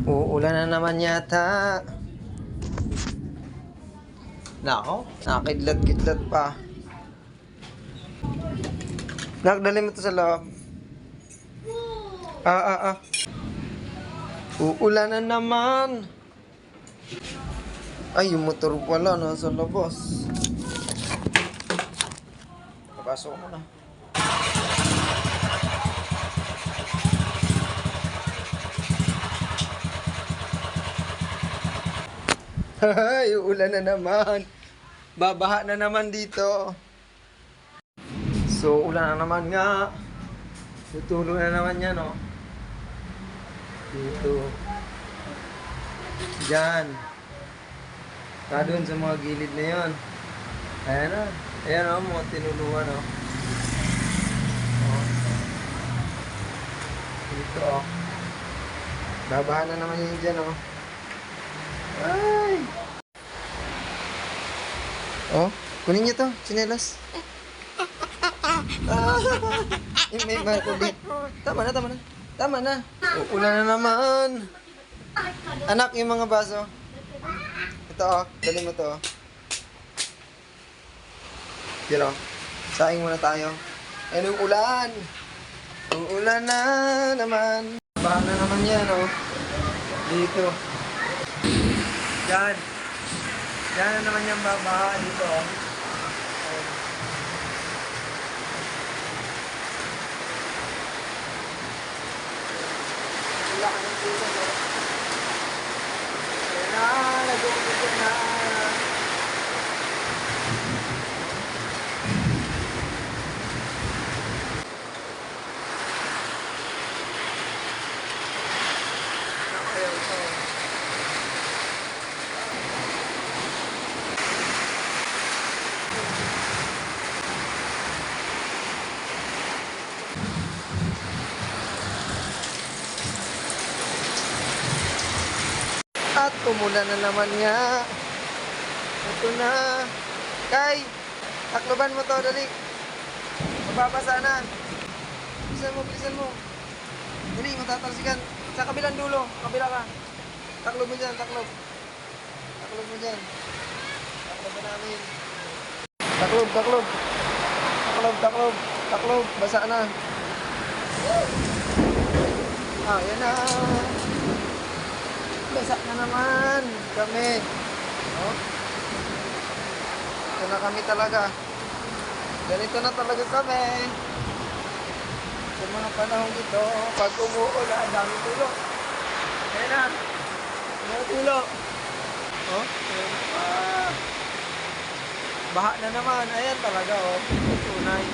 Uulan na naman yata. Nako, nakakidlat-kidlat pa. Nakdali mo to sa loob. Ah. Uulan na naman. Ay, yung motor pala nasa labas. Papasok mo na. Ay, uulan na naman. Babaha na naman dito. So, ulan na naman nga. Tutulo na naman yan, oh. Dito. Diyan. Doon sa mga gilid na yon. Ayan na. Ayan, oh, mga tinuluan, oh. Oh. Dito, oh. Babaha na naman yun dyan, oh. Ay! Oh, kunin niyo to, tsinelas. May ulit. Tama na. Tama na. Uulan na naman. Anak, yung mga baso. Ito, oh. Dali mo to, oh. Yan, oh. Saing muna tayo. Ayun yung ulan. Uulan na naman. Baha na naman yan, oh. Dito. Yan. Yan na naman yung babaha dito. Wala ka ng dito. Ayan na, nag-uumisa na. Ayaw ito. At umulan na naman nga. Ito na. Kay, takloban mo to, dali. Mababasa na. Bilisan mo. Dali, matatalsikan. Sa kabilang dulo, kabila ka. Taklob mo dyan, taklob. Taklob mo dyan. Taklob na namin. Taklob. Basa na. Ah, yan na. Basa na naman kami. Oh. Ito na kami talaga. Ganito na talaga kami. Sa mga panahon ito, pag umuulan, dami tulo. Ayan na. Mga tulo. Oh, ayan pa. Baha na naman. Ayan talaga, oh. Tunay.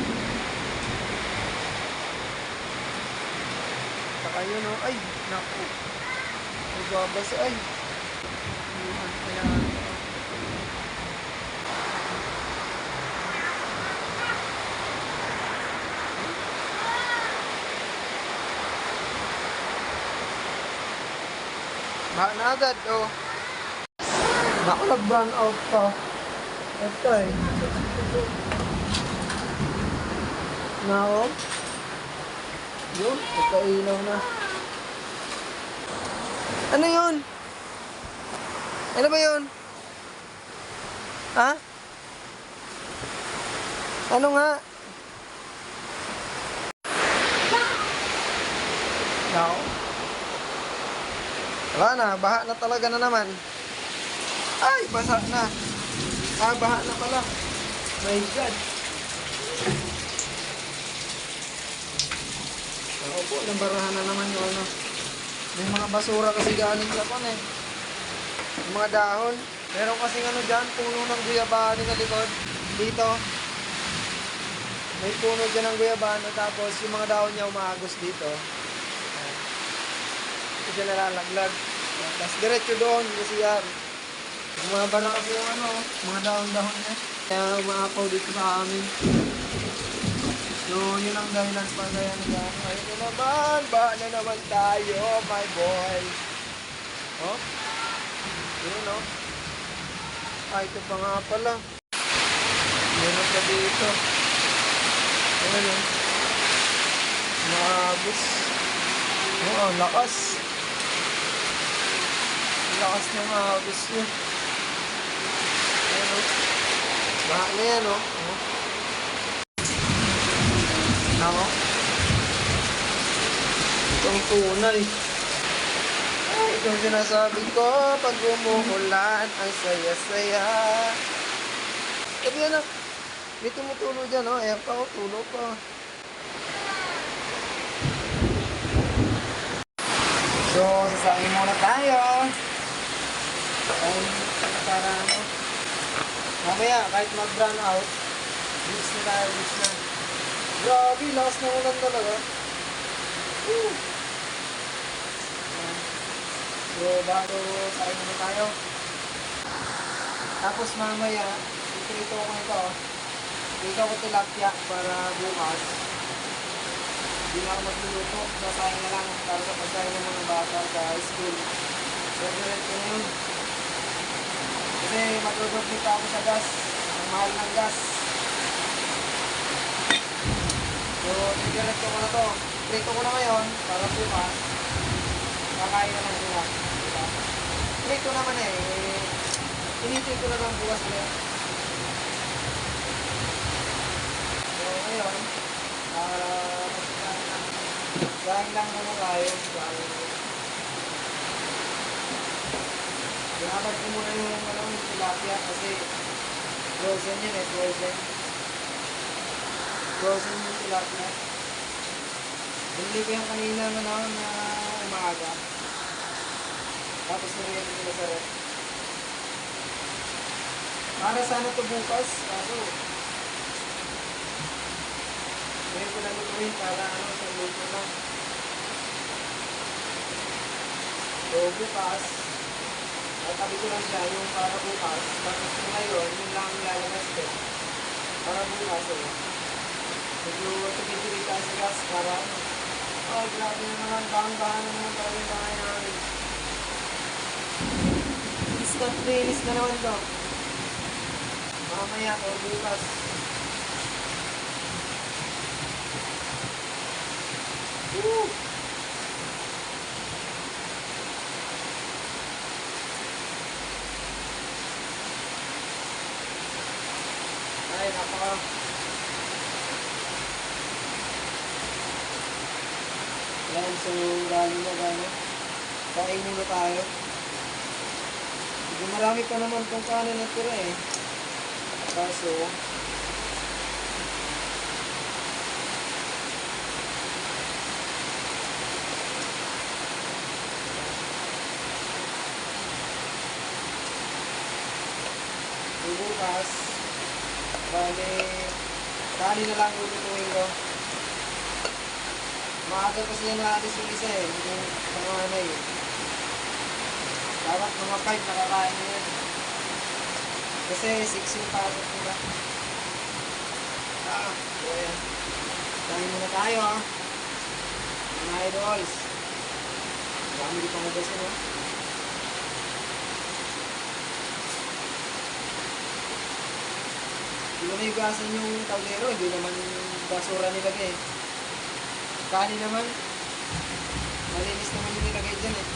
Saka yun, oh. Ay, naku. Nagbabasa, ay. Ayan. Baha na agad, oh. Naku, nag-burn out pa. Ito, eh. Now, yun, nagkailaw na. Ano yun? Ano ba yun? Ha? Ano nga? Now? Wala na, baha na talaga na naman. Ay, basa na. Ah, baha na pala. My God. Ako po, nabarahan na naman yung ano. May mga basura kasi galing Japan, eh. Yung mga dahon. Meron kasing ano dyan, puno ng guyabano sa likod. Dito. May puno dyan ng guyabano, tapos yung mga dahon niya umaagos dito. Ito siya nalalaglag. Tapos diretso doon, kasi yan. Umaba na kasi yung ano, mga dahon-dahon niya. Kaya umaapaw dito sa amin. So, yun ang dahilan pa kaya nila. Ayun na naman, baha na naman tayo, my boy. Oh? Yun, oh. Ay, ito pa nga pala. Meron pa dito. Ayan, oh. Maagos. Oh, lakas. lakas ng agos niya. Ayan o. Baha na yan o. Ako. Itong tunay. Ay, itong sinasabi ko, pag umuulan, ang saya-saya. Sabi anak, may tumutulo dyan o. Ayan pa o, tulo pa. So, sasangin muna tayo. Para ano. Mamaya, kahit mag-run out, beach na tayo, beach na. Grabe, lakas na ulan talaga. Woo! So, bago sasangin muna tayo. Tapos mamaya, iprito ko ito. Ito ko tilapia para bukas. Hindi na ako magluluto. Sasayang na lang para sa pagkain ng mga bata sa school. So, diretso na yun. Kasi matutuplit ako sa gas. Ang mahal ng gas. So, diretso ko na to. Prito ko na ngayon para bukas. Kakain na lang sila. Diba? Prito naman eh. Initin ko na lang bukas ulit. So, ngayon, dahil lang naman tayo. Binabad ko muna yung tilapia kasi frozen yan eh, frozen. Frozen yung tilapia. Binili ko yung kanina na umaga. Tapos nariyan nila sa rep. Para sana ito bukas, kaso ngayon ko na lutuin para sa luto lang. So bukas, tabi ko lang siya yung para bukas. Tapos ngayon, yun lang ang lalabas ko. Para bukas medyo tipid-tipid tayo sa gas para oh, grabe naman, bahang-bahan naman talaga yung bahay namin. Instant release na naman to. Mamaya o bukas. Woo! Ay, napaka. Yan, so galing na gano'n. Kain muna tayo. Hindi marami pa naman kung kaano natira eh. Kaso, bukas, bali, kali na lang ututuin ko. Maaga kasi yan naalis yung isa eh, yung panganay eh. Dapat mga 5 nakakain na yan. Kasi 6 yung pasok nila. So yan. Kain muna tayo ha. Mga idols. Dami di pang ugasin ha. Hindi mo naigasan yung kaldero, hindi naman basura nilagay. Kanin naman, malinis naman yung nilagay dyan eh.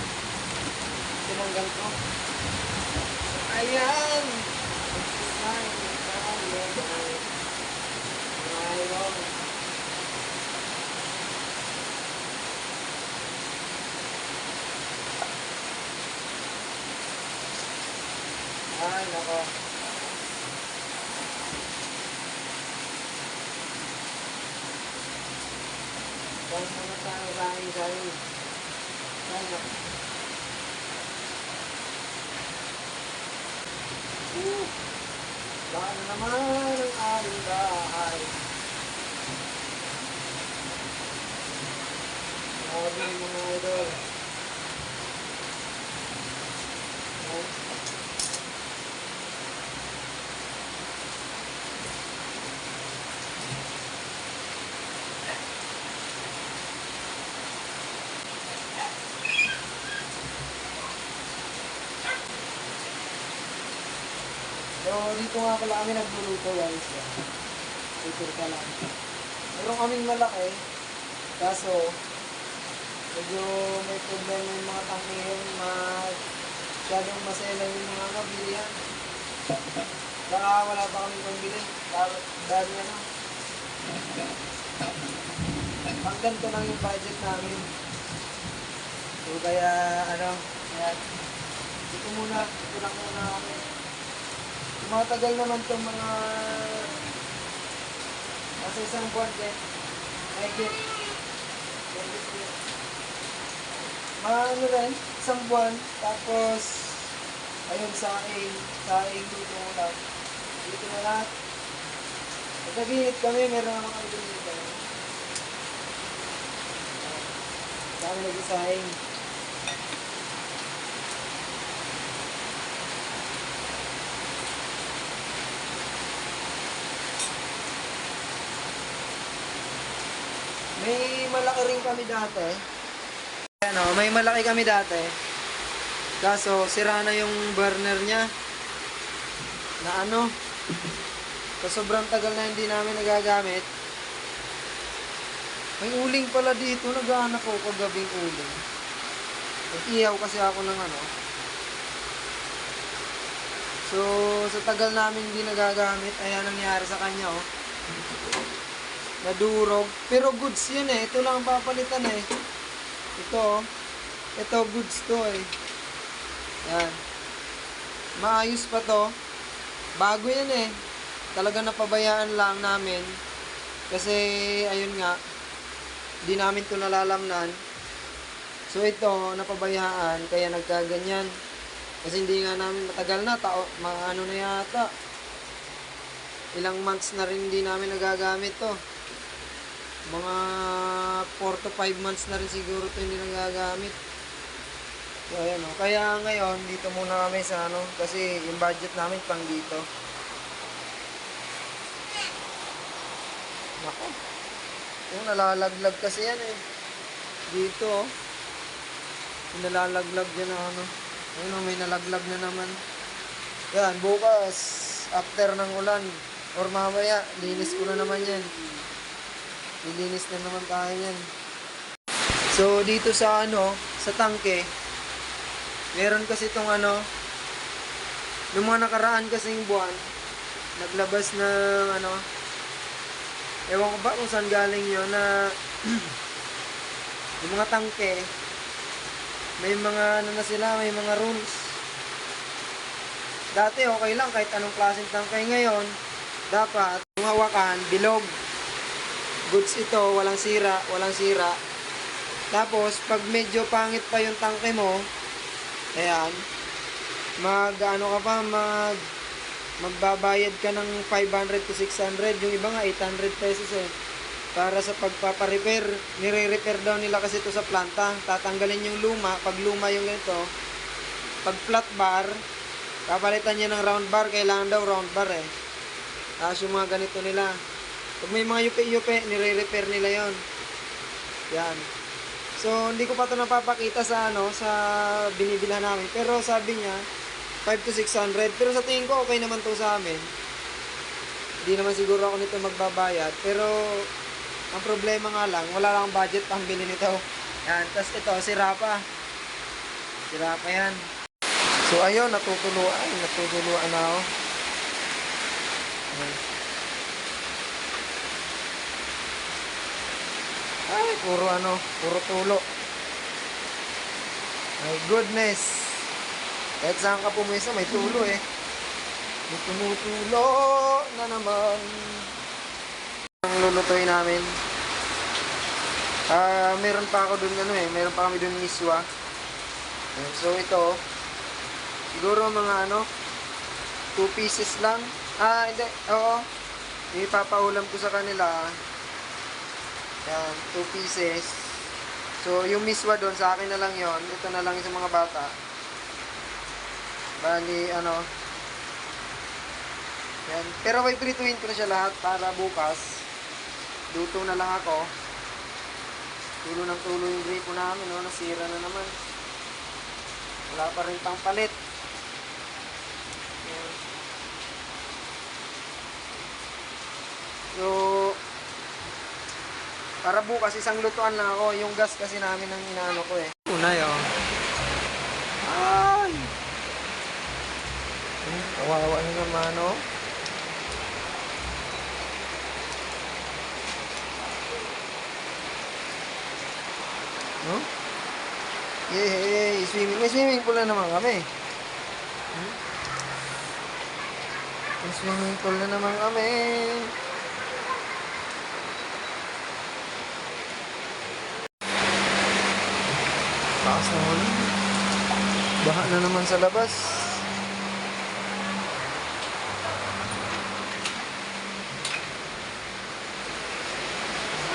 Tinanggal ko. Ayan! Ay, nako. Kung ano tayo langin sa'yo. Sana. Sana naman ang aming bahay. Sabi mga idol. So, dito nga pala kami nagluluto guys. Ito ka lang. Meron kaming malaki. Kaso, medyo may problema yung mga tangke yun. Masyadong masela yung mga ano, bilihan. Baka wala pa kami pambili. Dahil ano. Pag ganito lang yung budget namin. So kaya ano, kaya ito lang muna kami. Tumatagal naman itong mga kasi isang buwan din. Mahigit. Mga ano rin, isang buwan. Tapos, ayun, saing dito lang. Dito na lahat. Nagkabinit kami, meron ako kami dito. Saan nag-isaing? May malaki rin kami dati. Ano, may malaki kami dati. Kaso sira na yung burner niya. Na ano? So sobrang tagal na hindi namin nagagamit. May uling pala dito, naghahanap ako kagabing uling. Nag-ihaw kasi ako ng ano. So sa tagal namin hindi nagagamit, ayan nangyari sa kanya oh. Nadurog. Pero goods yun eh. Ito lang ang papalitan eh. Ito. Ito goods to eh. Yan. Maayos pa to. Bago yan eh. Talaga napabayaan lang namin. Kasi ayun nga. Di namin to nalalamnan. So ito napabayaan. Kaya nagkaganyan. Kasi hindi nga namin matagal na. Ano na yata. Ilang months na rin hindi namin nagagamit to. Mga 4 to 5 months na rin siguro ito hindi nagagamit. So ayan o. Kaya ngayon dito muna kami sa ano. Kasi yung budget namin pang dito. Nako. Yung nalalaglag kasi yan eh. Dito o. Yung nalalaglag dyan na ano. Ayun o, may nalaglag na naman. Yan, bukas after ng ulan or mamaya, linis ko na naman yan. Lilinis na naman tayo yan. So, dito sa ano, sa tangke, meron kasi itong ano, noong mga nakaraan kasing buwan, naglabas ng ano, ewan ko ba kung saan galing yun, na yung mga tangke, may mga ano na sila, may mga rules. Dati okay lang kahit anong klaseng tangke. Ngayon, dapat yung hawakan, bilog. Goods ito, walang sira, walang sira. Tapos, pag medyo pangit pa yung tangke mo, ayan, magbabayad ka ng 500 to 600, yung iba nga 800 pesos eh. Para sa pagpaparepair, nire-repair daw nila kasi ito sa planta. Tatanggalin yung luma, pag luma yung ganito, pag flat bar, kapalitan niya ng round bar, kailangan daw round bar eh. Tapos yung mga ganito nila. Pag may mga yupi-yupi, nire-repair nila yon. Yan. So, hindi ko pa ito napapakita sa ano, sa binibilhan namin. Pero sabi niya, 5 to 600. Pero sa tingin ko, okay naman to sa amin. Hindi naman siguro ako nito magbabayad. Pero, ang problema nga lang, wala lang budget pang bili nito. Yan. Tapos ito, sira pa. Sira pa yan. So, ayun, natutuluan na ako. Ay, puro tulo. My goodness. Kahit saan ka pumisa, may tulo eh. May tumutulo na naman. Ang lulutuin namin. Meron pa ako dun meron pa kami dun miswa. So ito, siguro mga 2 pieces lang. Hindi, oo. Ipapaulam ko sa kanila. Yan, 2 pieces. So, yung miswa doon, sa akin na lang yon. Ito na lang sa mga bata. Bali, yan. Pero may prituin ko na siya lahat para bukas. Luto na lang ako. Tulo ng tulo yung gripo namin, nasira na naman. Wala pa rin pang palit. Yan. So, para bukas, isang lutuan lang ako. Yung gas kasi namin ang inaano ko eh. Unay oh. Ay! ano. No? Yay! Swimming. May swimming pool na naman kami. May swimming pool na naman kami. Taas na wala. Baha na naman sa labas.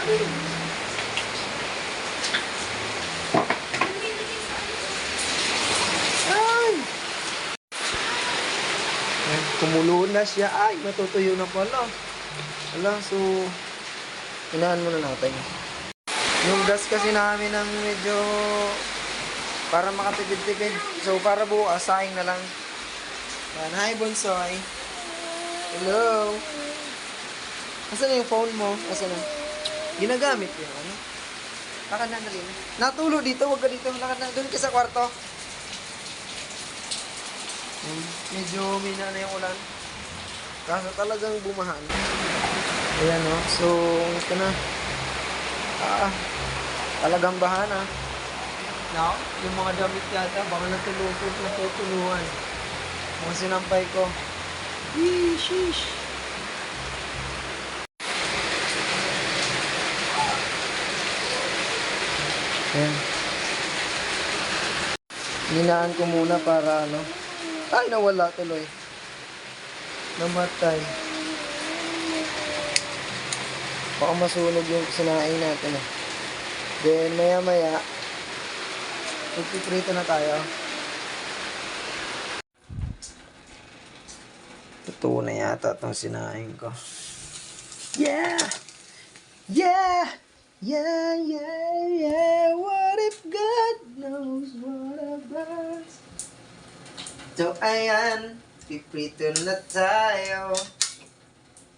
Ay! Kumulo na siya. Ay, matutuyo na pala. Wala, so inaan muna natin. Yung gas kasi namin ng medyo para makatipid-tipid. So, para bukas, saing na lang. Yan. Hi, Bonsoy. Hello. Asan na yung phone mo? Asan na? Ginagamit ko yung ano? Lakad na, dali na. Natulo dito, huwag ka dito. Lakad na, doon ka sa kwarto. Medyo mina na yung ulan. Kaso talagang bumahan. Ayan o. So, ito na. Talagang bahan ah. Now, yung mga damit yata, baka natutuluhan. Mga sinampay ko. Sheesh. Ayan. Hinaan ko muna para ano. Ay, nawala tuloy. Namatay. Baka masunog yung sinain natin eh. Then, maya-maya, magpiprito na tayo. Totoo na yata itong sinain ko. Yeah! Yeah! Yeah, yeah, yeah. What if God knows what about? So, ayan. Piprito na tayo.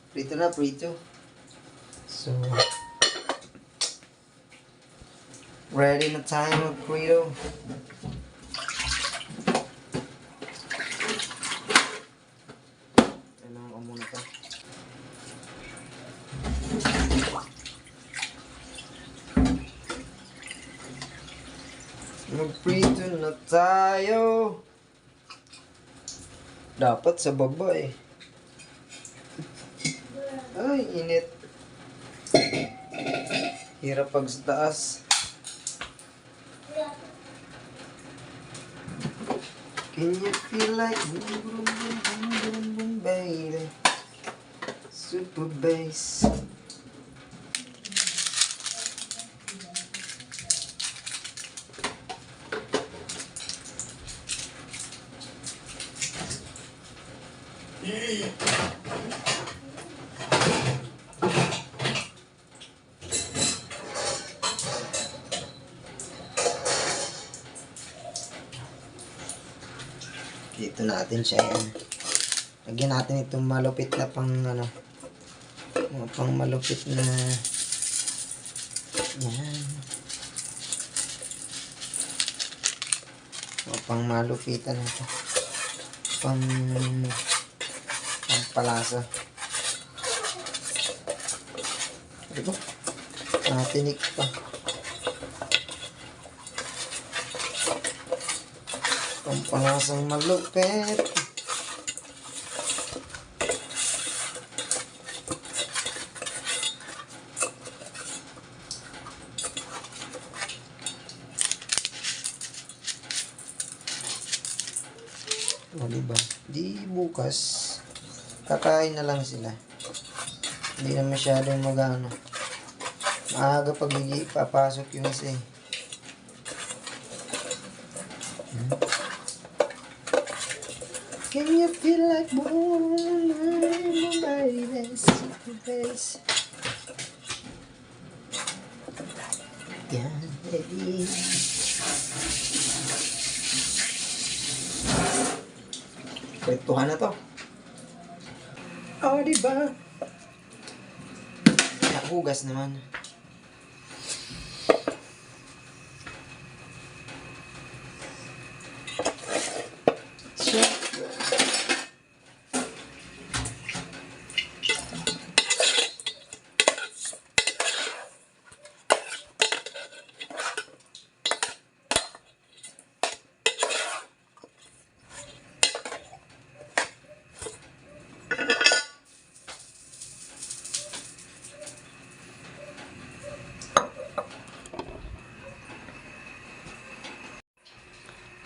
Prito na, prito. So, ready na tayo mag-prito. Kailangan ko muna ito. Mag-prito na tayo. Dapat sa baba eh. Ay, init. Hirap pag sa taas. Can you feel like boom, boom, boom, boom, boom, boom, baby? Super bass. Dito natin siya yan. Lagyan natin itong malupit na pang ano. Pang malupit na yan. Pang malupitan na ito. Pang palasa. Ito. Tinik pa. Pampalasang malupit. O diba? Di bukas kakain na lang sila. Hindi na masyadong magano. Maaga pag papasok yung isa eh. Can you feel like boom, baby, super bass? Yeah, baby. Kwentuhan na to. Oh, diba? Nakugas naman.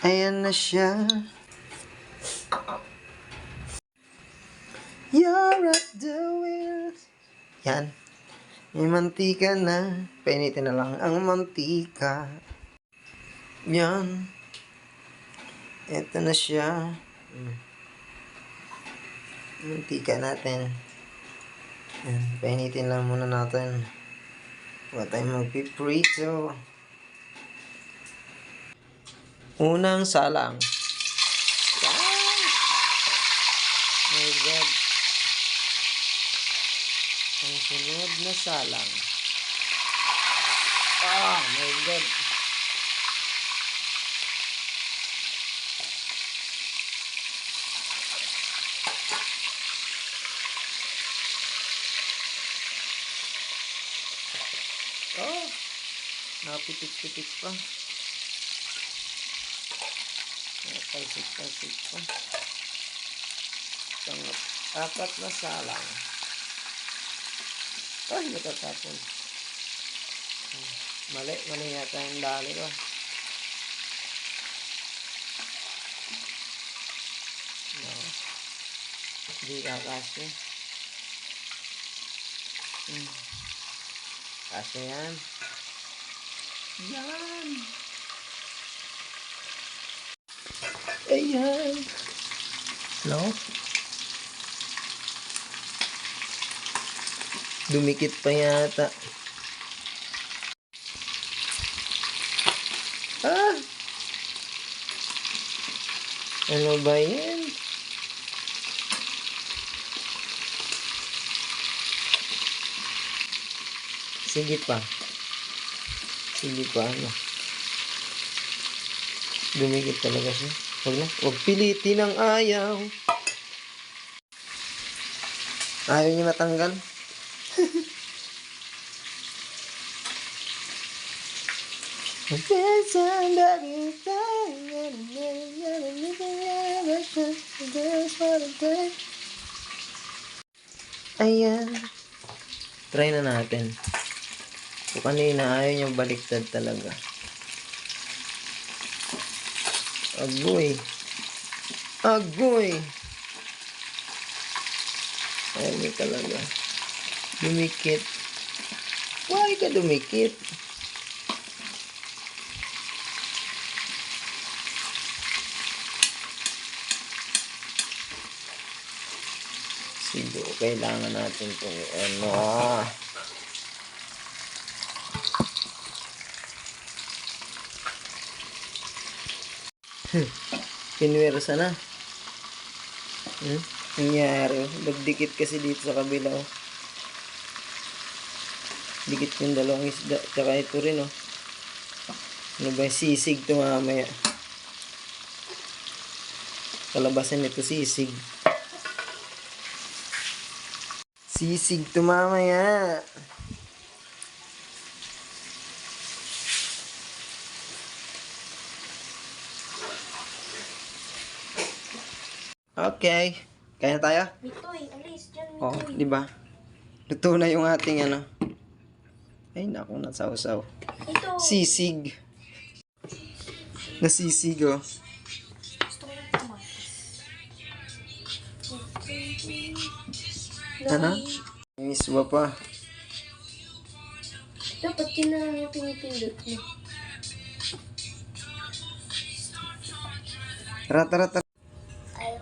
Ayan na siya. You're at the wheel. Yan. May mantika na. Painitin na lang ang mantika. Yan. Ito na siya. Mantika natin. Yan. Painitin lang muna natin. Huwag tayong magpiprito. Unang salang. My God. Ang sunod na salang. My God. Napitik-pitik pa. Napalsik-palsik pa. Apat na salang. Natatapon. Mali yata yung dali ko. No. Hindi kakasya. Kasya yan. Yan. Ayan. No? Dumikit pa yata. Ano ba yan? Sige pa. Ano? Dumikit talaga siya. Huwag pilitin ang ayaw. Ayaw niya matanggal. Ayan. Try na natin. Kung kanina ayaw niya baliktad talaga. Agoy. Ayaw niya talaga. Dumikit. Why ka dumikit? Siguro kailangan natin itong Pinwersa na. Nangyari. Nagdikit kasi dito sa kabila. Dikit yung dalawang isda. Tsaka ito rin. Ano ba yung sisig ito mamaya? Kalabasan nito sisig. Sisig ito mamaya. Okay. Kaya tayo? Mitoy, alis dyan, Di ba? Luto na yung ating Ay, naku, nasawsaw. Ito. Sisig. Nasisig, Gusto ko ng kamatis. May iswa pa. Dapat yun na lang yung pinipindot mo. Rata.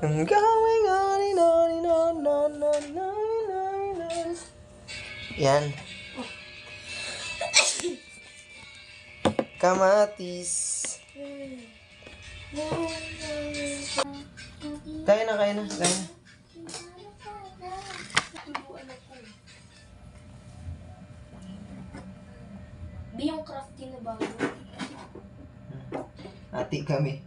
I'm going on and on and on and on and on. Yan. Kamatis. Kaya na. Yung crafty na bago. Ati kami.